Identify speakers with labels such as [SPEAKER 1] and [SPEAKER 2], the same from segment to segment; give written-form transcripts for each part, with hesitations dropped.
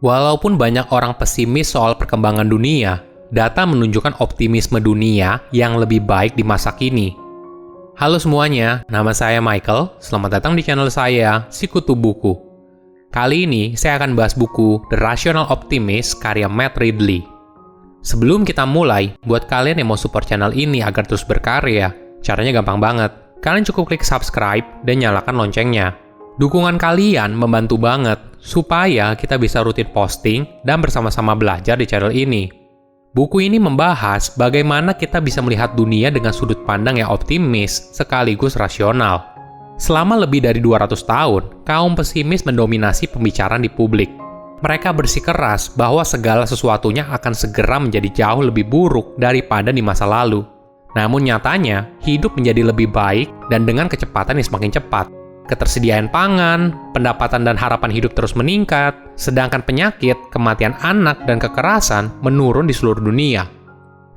[SPEAKER 1] Walaupun banyak orang pesimis soal perkembangan dunia, data menunjukkan optimisme dunia yang lebih baik di masa kini. Halo semuanya, nama saya Michael. Selamat datang di channel saya, Sikutu Buku. Kali ini saya akan bahas buku The Rational Optimist karya Matt Ridley. Sebelum kita mulai, buat kalian yang mau support channel ini agar terus berkarya, caranya gampang banget. Kalian cukup klik subscribe dan nyalakan loncengnya. Dukungan kalian membantu banget supaya kita bisa rutin posting dan bersama-sama belajar di channel ini. Buku ini membahas bagaimana kita bisa melihat dunia dengan sudut pandang yang optimis sekaligus rasional. Selama lebih dari 200 tahun, kaum pesimis mendominasi pembicaraan di publik. Mereka bersikeras bahwa segala sesuatunya akan segera menjadi jauh lebih buruk daripada di masa lalu. Namun nyatanya, hidup menjadi lebih baik dan dengan kecepatan yang semakin cepat. Ketersediaan pangan, pendapatan dan harapan hidup terus meningkat, sedangkan penyakit, kematian anak, dan kekerasan menurun di seluruh dunia.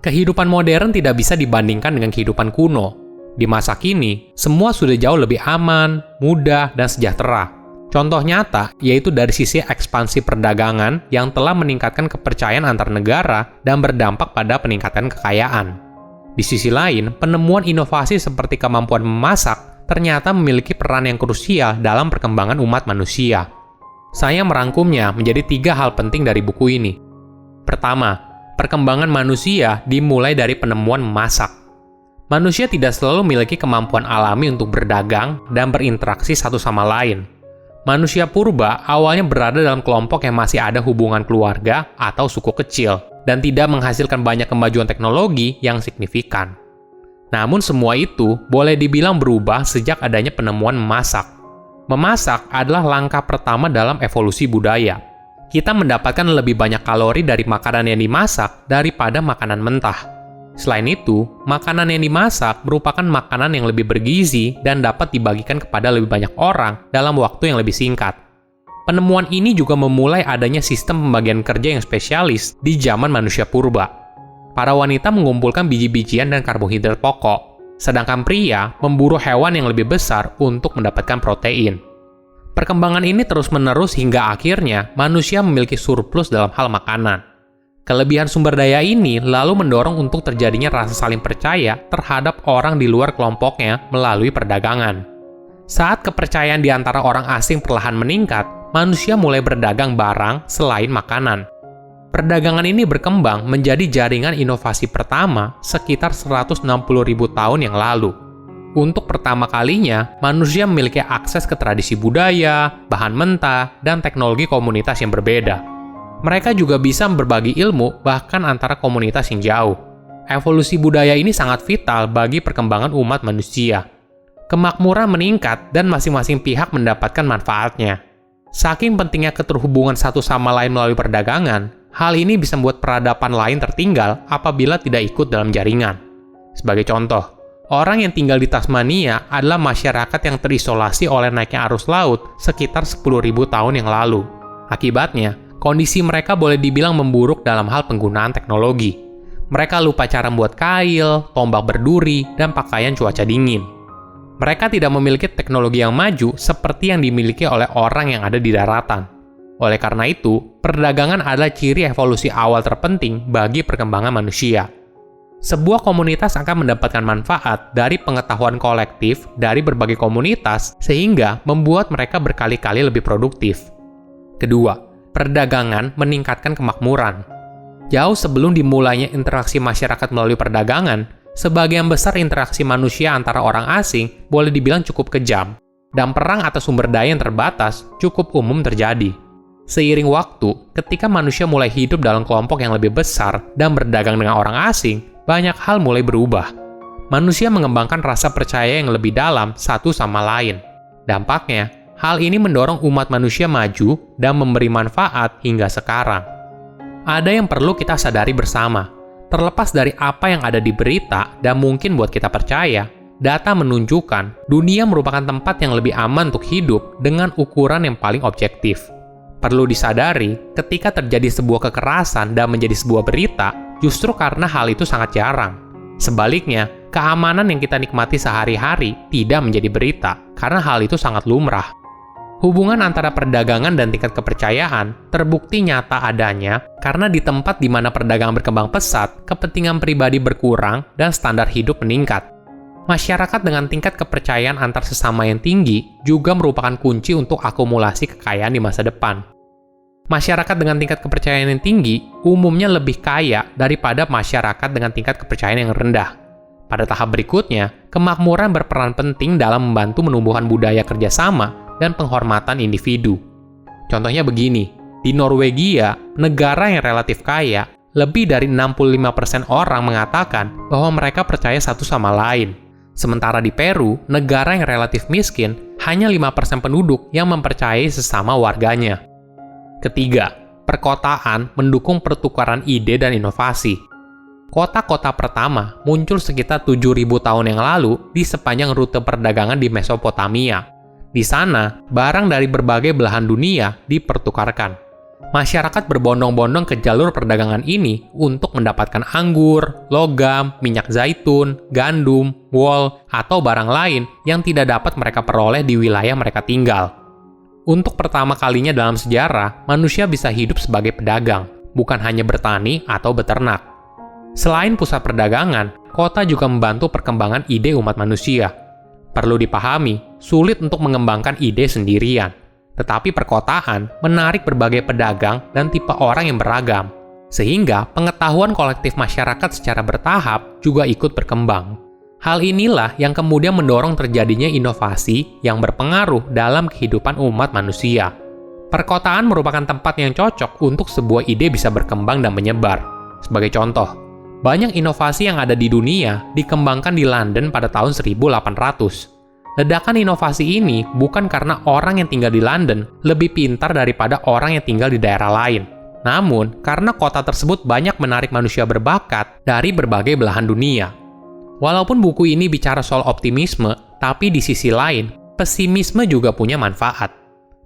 [SPEAKER 1] Kehidupan modern tidak bisa dibandingkan dengan kehidupan kuno. Di masa kini, semua sudah jauh lebih aman, mudah, dan sejahtera. Contoh nyata yaitu dari sisi ekspansi perdagangan yang telah meningkatkan kepercayaan antar negara dan berdampak pada peningkatan kekayaan. Di sisi lain, penemuan inovasi seperti kemampuan memasak ternyata memiliki peran yang krusial dalam perkembangan umat manusia. Saya merangkumnya menjadi 3 hal penting dari buku ini. Pertama, perkembangan manusia dimulai dari penemuan memasak. Manusia tidak selalu memiliki kemampuan alami untuk berdagang dan berinteraksi satu sama lain. Manusia purba awalnya berada dalam kelompok yang masih ada hubungan keluarga atau suku kecil dan tidak menghasilkan banyak kemajuan teknologi yang signifikan. Namun semua itu boleh dibilang berubah sejak adanya penemuan memasak. Memasak adalah langkah pertama dalam evolusi budaya. Kita mendapatkan lebih banyak kalori dari makanan yang dimasak daripada makanan mentah. Selain itu, makanan yang dimasak merupakan makanan yang lebih bergizi dan dapat dibagikan kepada lebih banyak orang dalam waktu yang lebih singkat. Penemuan ini juga memulai adanya sistem pembagian kerja yang spesialis di zaman manusia purba. Para wanita mengumpulkan biji-bijian dan karbohidrat pokok, sedangkan pria memburu hewan yang lebih besar untuk mendapatkan protein. Perkembangan ini terus-menerus hingga akhirnya manusia memiliki surplus dalam hal makanan. Kelebihan sumber daya ini lalu mendorong untuk terjadinya rasa saling percaya terhadap orang di luar kelompoknya melalui perdagangan. Saat kepercayaan di antara orang asing perlahan meningkat, manusia mulai berdagang barang selain makanan. Perdagangan ini berkembang menjadi jaringan inovasi pertama sekitar 160.000 tahun yang lalu. Untuk pertama kalinya, manusia memiliki akses ke tradisi budaya, bahan mentah, dan teknologi komunitas yang berbeda. Mereka juga bisa berbagi ilmu bahkan antara komunitas yang jauh. Evolusi budaya ini sangat vital bagi perkembangan umat manusia. Kemakmuran meningkat dan masing-masing pihak mendapatkan manfaatnya. Saking pentingnya keterhubungan satu sama lain melalui perdagangan, hal ini bisa membuat peradaban lain tertinggal apabila tidak ikut dalam jaringan. Sebagai contoh, orang yang tinggal di Tasmania adalah masyarakat yang terisolasi oleh naiknya arus laut sekitar 10.000 tahun yang lalu. Akibatnya, kondisi mereka boleh dibilang memburuk dalam hal penggunaan teknologi. Mereka lupa cara membuat kail, tombak berduri, dan pakaian cuaca dingin. Mereka tidak memiliki teknologi yang maju seperti yang dimiliki oleh orang yang ada di daratan. Oleh karena itu, perdagangan adalah ciri evolusi awal terpenting bagi perkembangan manusia. Sebuah komunitas akan mendapatkan manfaat dari pengetahuan kolektif dari berbagai komunitas sehingga membuat mereka berkali-kali lebih produktif. Kedua, perdagangan meningkatkan kemakmuran. Jauh sebelum dimulainya interaksi masyarakat melalui perdagangan, sebagian besar interaksi manusia antara orang asing boleh dibilang cukup kejam, dan perang atas sumber daya yang terbatas cukup umum terjadi. Seiring waktu, ketika manusia mulai hidup dalam kelompok yang lebih besar dan berdagang dengan orang asing, banyak hal mulai berubah. Manusia mengembangkan rasa percaya yang lebih dalam satu sama lain. Dampaknya, hal ini mendorong umat manusia maju dan memberi manfaat hingga sekarang. Ada yang perlu kita sadari bersama. Terlepas dari apa yang ada di berita dan mungkin buat kita percaya, data menunjukkan dunia merupakan tempat yang lebih aman untuk hidup dengan ukuran yang paling objektif. Perlu disadari, ketika terjadi sebuah kekerasan dan menjadi sebuah berita, justru karena hal itu sangat jarang. Sebaliknya, keamanan yang kita nikmati sehari-hari tidak menjadi berita, karena hal itu sangat lumrah. Hubungan antara perdagangan dan tingkat kepercayaan terbukti nyata adanya karena di tempat di mana perdagangan berkembang pesat, kepentingan pribadi berkurang dan standar hidup meningkat. Masyarakat dengan tingkat kepercayaan antar sesama yang tinggi juga merupakan kunci untuk akumulasi kekayaan di masa depan. Masyarakat dengan tingkat kepercayaan yang tinggi umumnya lebih kaya daripada masyarakat dengan tingkat kepercayaan yang rendah. Pada tahap berikutnya, kemakmuran berperan penting dalam membantu menumbuhkan budaya kerjasama dan penghormatan individu. Contohnya begini, di Norwegia, negara yang relatif kaya, lebih dari 65% orang mengatakan bahwa mereka percaya satu sama lain. Sementara di Peru, negara yang relatif miskin, hanya 5% penduduk yang mempercayai sesama warganya. Ketiga, perkotaan mendukung pertukaran ide dan inovasi. Kota-kota pertama muncul sekitar 7.000 tahun yang lalu di sepanjang rute perdagangan di Mesopotamia. Di sana, barang dari berbagai belahan dunia dipertukarkan. Masyarakat berbondong-bondong ke jalur perdagangan ini untuk mendapatkan anggur, logam, minyak zaitun, gandum, wol, atau barang lain yang tidak dapat mereka peroleh di wilayah mereka tinggal. Untuk pertama kalinya dalam sejarah, manusia bisa hidup sebagai pedagang, bukan hanya bertani atau beternak. Selain pusat perdagangan, kota juga membantu perkembangan ide umat manusia. Perlu dipahami, sulit untuk mengembangkan ide sendirian. Tetapi perkotaan menarik berbagai pedagang dan tipe orang yang beragam. Sehingga pengetahuan kolektif masyarakat secara bertahap juga ikut berkembang. Hal inilah yang kemudian mendorong terjadinya inovasi yang berpengaruh dalam kehidupan umat manusia. Perkotaan merupakan tempat yang cocok untuk sebuah ide bisa berkembang dan menyebar. Sebagai contoh, banyak inovasi yang ada di dunia dikembangkan di London pada tahun 1800. Ledakan inovasi ini bukan karena orang yang tinggal di London lebih pintar daripada orang yang tinggal di daerah lain. Namun, karena kota tersebut banyak menarik manusia berbakat dari berbagai belahan dunia. Walaupun buku ini bicara soal optimisme, tapi di sisi lain, pesimisme juga punya manfaat.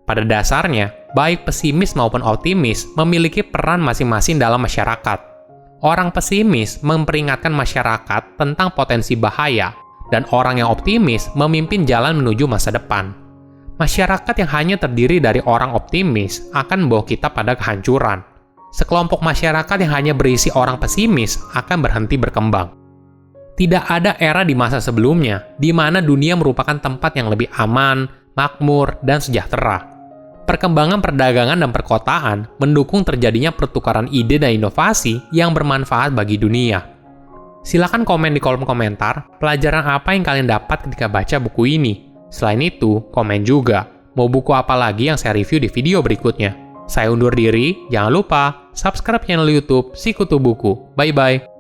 [SPEAKER 1] Pada dasarnya, baik pesimis maupun optimis memiliki peran masing-masing dalam masyarakat. Orang pesimis memperingatkan masyarakat tentang potensi bahaya, dan orang yang optimis memimpin jalan menuju masa depan. Masyarakat yang hanya terdiri dari orang optimis akan membawa kita pada kehancuran. Sekelompok masyarakat yang hanya berisi orang pesimis akan berhenti berkembang. Tidak ada era di masa sebelumnya di mana dunia merupakan tempat yang lebih aman, makmur, dan sejahtera. Perkembangan perdagangan dan perkotaan mendukung terjadinya pertukaran ide dan inovasi yang bermanfaat bagi dunia. Silakan komen di kolom komentar pelajaran apa yang kalian dapat ketika baca buku ini. Selain itu, komen juga mau buku apa lagi yang saya review di video berikutnya. Saya undur diri, jangan lupa subscribe channel YouTube Sikutu Buku. Bye-bye!